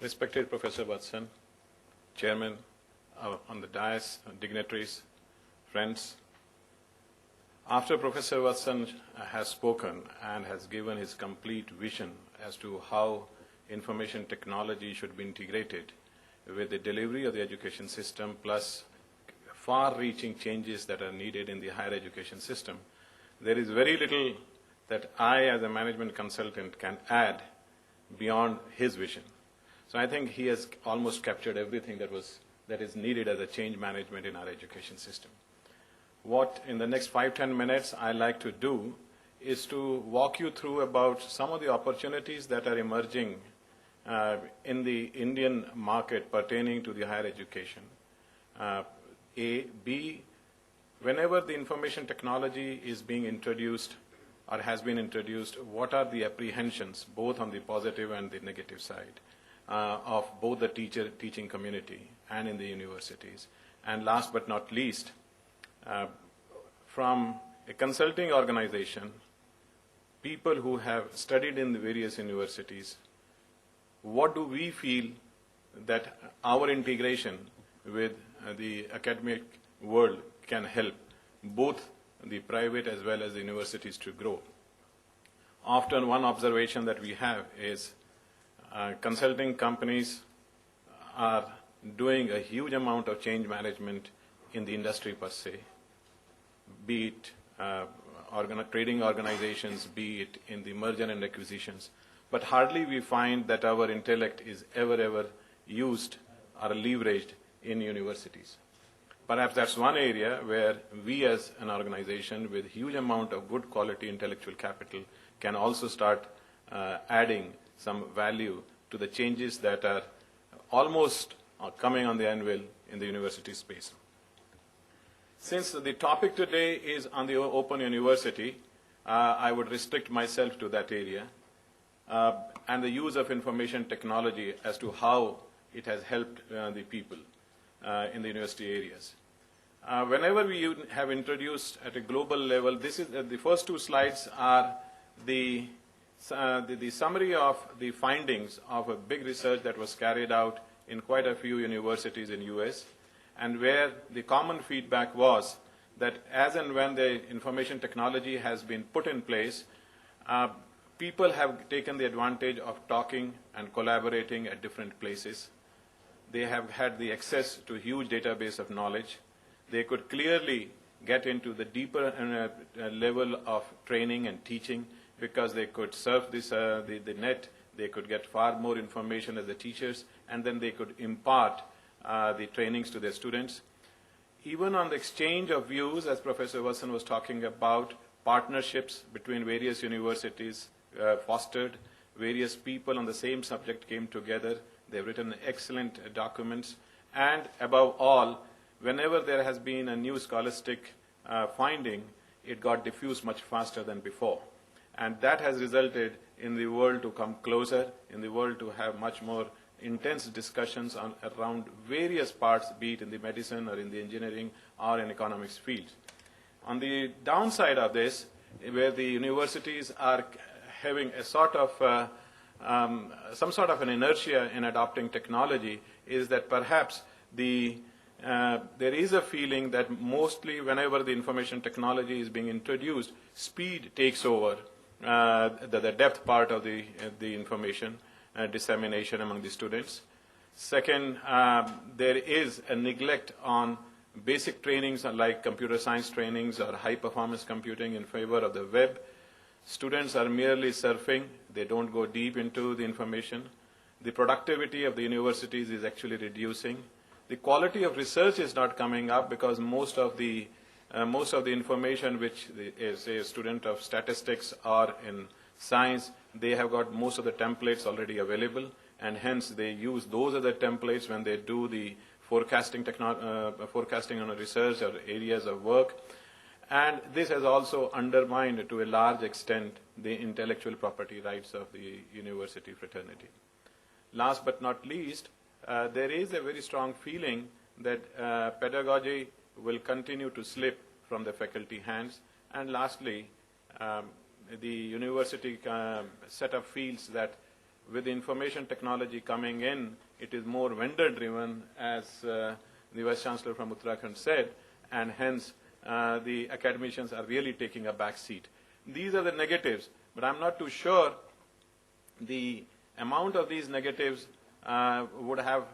Respected Professor Watson, Chairman on the dais, dignitaries, friends, after Professor Watson has spoken and has given his complete vision as to how information technology should be integrated with the delivery of the education system plus far-reaching changes that are needed in the higher education system, there is very little that I as a management consultant can add beyond his vision. So I think he has almost captured everything that is needed as a change management in our education system. What in the next 5-10 minutes I like to do is to walk you through about some of the opportunities that are emerging in the Indian market pertaining to the higher education. B, whenever the information technology is being introduced or has been introduced, what are the apprehensions, both on the positive and the negative side, of both the teaching community and in the universities? And last but not least, from a consulting organization, people who have studied in the various universities, what do we feel that our integration with the academic world can help both the private as well as the universities to grow? Often one observation that we have is consulting companies are doing a huge amount of change management in the industry per se, be it trading organizations, be it in the merger and acquisitions, but hardly we find that our intellect is ever used or leveraged in universities. Perhaps that's one area where we as an organization with huge amount of good quality intellectual capital can also start adding some value to the changes that are almost coming on the anvil in the university space. Since the topic today is on the Open University, I would restrict myself to that area and the use of information technology as to how it has helped the people in the university areas. Whenever we have introduced at a global level, this is the first two slides are the summary of the findings of a big research that was carried out in quite a few universities in US, and where the common feedback was that as and when the information technology has been put in place, people have taken the advantage of talking and collaborating at different places. They have had the access to a huge database of knowledge. They could clearly get into the deeper level of training and teaching because they could surf the net, they could get far more information as the teachers, and then they could impart the trainings to their students. Even on the exchange of views, as Professor Watson was talking about, partnerships between various universities fostered, various people on the same subject came together, they've written excellent documents, and above all, whenever there has been a new scholastic finding, it got diffused much faster than before. And that has resulted in the world to come closer, in the world to have much more intense discussions around various parts, be it in the medicine or in the engineering or in economics fields. On the downside of this, where the universities are having a sort of some sort of an inertia in adopting technology, is that perhaps there is a feeling that mostly whenever the information technology is being introduced, speed takes over the depth part of the information dissemination among the students. Second, there is a neglect on basic trainings like computer science trainings or high performance computing in favor of the web. Students are merely surfing, they don't go deep into the information. The productivity of the universities is actually reducing. The quality of research is not coming up because most of the information which is a student of statistics or in science, they have got most of the templates already available, and hence they use those other templates when they do the forecasting on a research or areas of work. And this has also undermined to a large extent the intellectual property rights of the university fraternity. Last but not least, there is a very strong feeling that pedagogy will continue to slip from the faculty hands. And lastly, the university setup feels that with the information technology coming in, it is more vendor-driven, as the Vice Chancellor from Uttarakhand said, and hence the academicians are really taking a back seat. These are the negatives, but I'm not too sure the amount of these negatives would have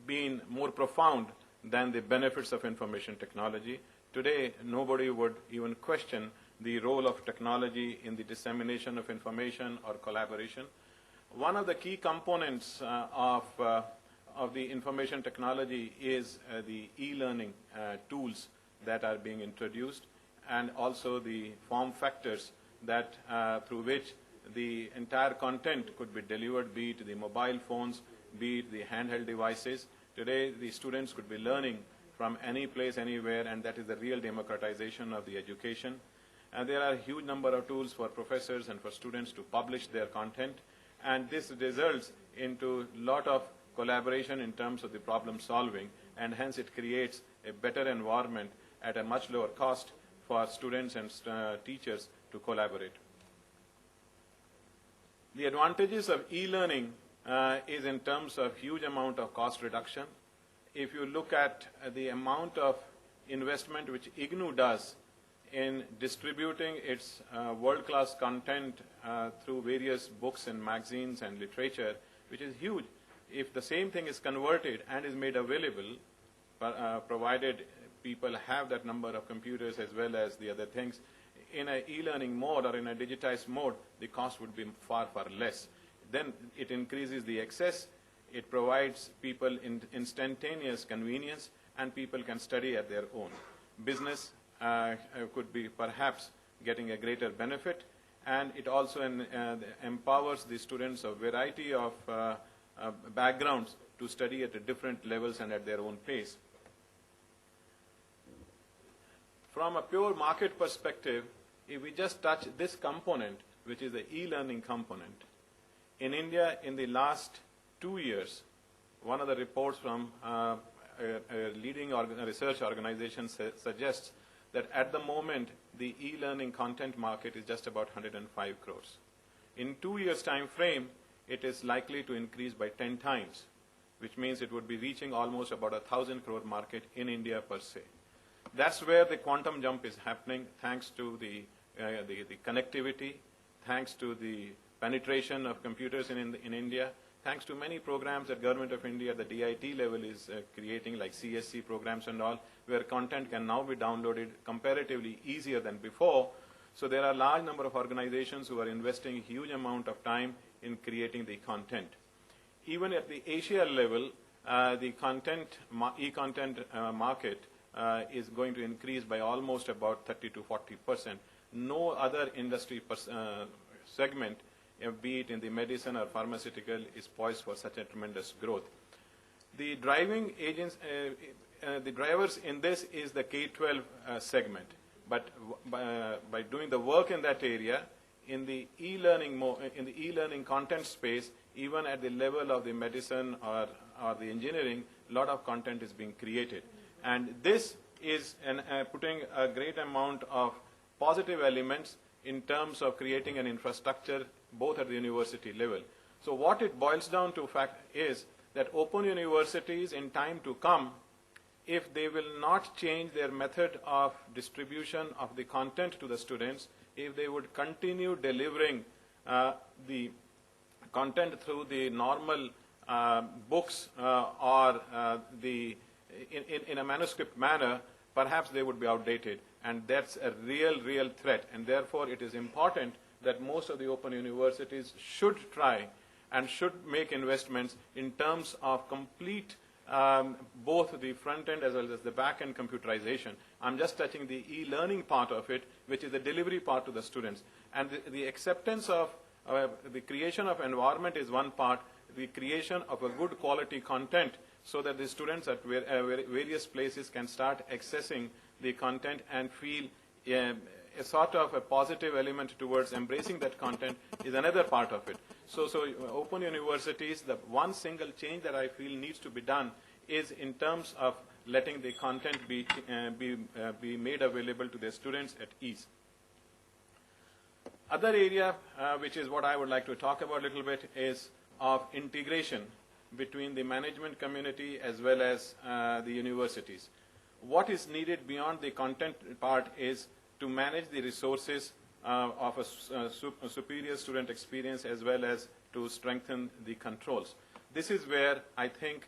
been more profound than the benefits of information technology. Today, nobody would even question the role of technology in the dissemination of information or collaboration. One of the key components of the information technology is the e-learning tools that are being introduced, and also the form factors that through which the entire content could be delivered, be it the mobile phones, be it the handheld devices. Today, the students could be learning from any place, anywhere, and that is the real democratization of the education. And there are a huge number of tools for professors and for students to publish their content, and this results into a lot of collaboration in terms of the problem solving, and hence it creates a better environment at a much lower cost for students and teachers to collaborate. The advantages of e-learning is in terms of huge amount of cost reduction. If you look at the amount of investment which IGNOU does in distributing its world-class content through various books and magazines and literature, which is huge. If the same thing is converted and is made available, provided people have that number of computers as well as the other things, in an e-learning mode or in a digitized mode, the cost would be far, far less. Then it increases the access, it provides people instantaneous convenience, and people can study at their own. Business could be perhaps getting a greater benefit, and it also empowers the students of variety of backgrounds to study at different levels and at their own pace. From a pure market perspective, if we just touch this component, which is the e-learning component, in India in the last 2 years, one of the reports from a leading research organization suggests that at the moment the e-learning content market is just about 105 crores. In 2 years time frame, it is likely to increase by 10 times, which means it would be reaching almost about 1,000 crore market in India per se. That's where the quantum jump is happening, thanks to the connectivity, thanks to the penetration of computers in India, thanks to many programs that Government of India at the DIT level is creating, like CSC programs and all, where content can now be downloaded comparatively easier than before. So there are a large number of organizations who are investing a huge amount of time in creating the content. Even at the Asia level, the e-content market is going to increase by almost about 30 to 40%. No other industry segment, be it in the medicine or pharmaceutical, is poised for such a tremendous growth. The driving agents, the drivers in this is the K-12 segment. But by doing the work in that area, in the e-learning content space, even at the level of the medicine or the engineering, a lot of content is being created. And this is putting a great amount of positive elements in terms of creating an infrastructure both at the university level. So what it boils down to fact is that open universities in time to come, if they will not change their method of distribution of the content to the students, if they would continue delivering the content through the normal books or in a manuscript manner, perhaps they would be outdated. And that's a real threat. And therefore, it is important that most of the open universities should try and should make investments in terms of complete both the front end as well as the back end computerization. I'm just touching the e-learning part of it, which is the delivery part to the students. And the acceptance of the creation of environment is one part, the creation of a good quality content so that the students at various places can start accessing the content and feel a sort of a positive element towards embracing that content is another part of it. So open universities, the one single change that I feel needs to be done is in terms of letting the content be made available to their students at ease. Other area, which is what I would like to talk about a little bit, is of integration between the management community as well as the universities. What is needed beyond the content part is to manage the resources of a superior student experience as well as to strengthen the controls. This is where I think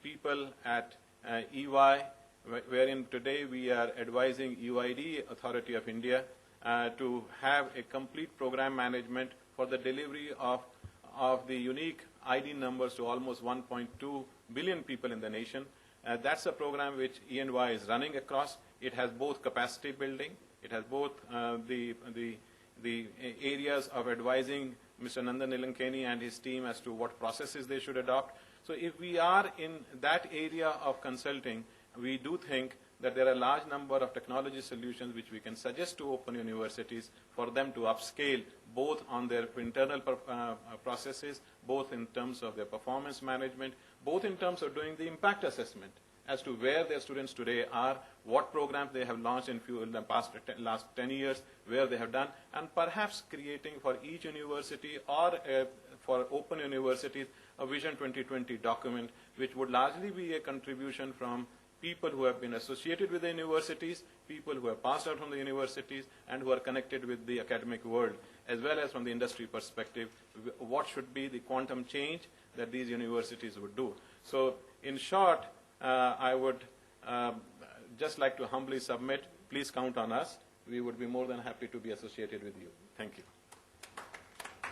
people at EY, wherein today we are advising UID, Authority of India, to have a complete program management for the delivery of the unique ID numbers to almost 1.2 billion people in the nation. That's a program which E&Y is running across. It has both capacity building, it has both the areas of advising Mr. Nandan Nilankani and his team as to what processes they should adopt. So if we are in that area of consulting, we do think that there are a large number of technology solutions which we can suggest to open universities for them to upscale both on their internal processes, both in terms of their performance management, both in terms of doing the impact assessment as to where their students today are, what programs they have launched in the last 10 years, where they have done, and perhaps creating for each university or for open universities a Vision 2020 document, which would largely be a contribution from people who have been associated with the universities, people who have passed out from the universities, and who are connected with the academic world, as well as from the industry perspective, what should be the quantum change that these universities would do. So in short, I would just like to humbly submit, please count on us. We would be more than happy to be associated with you. Thank you.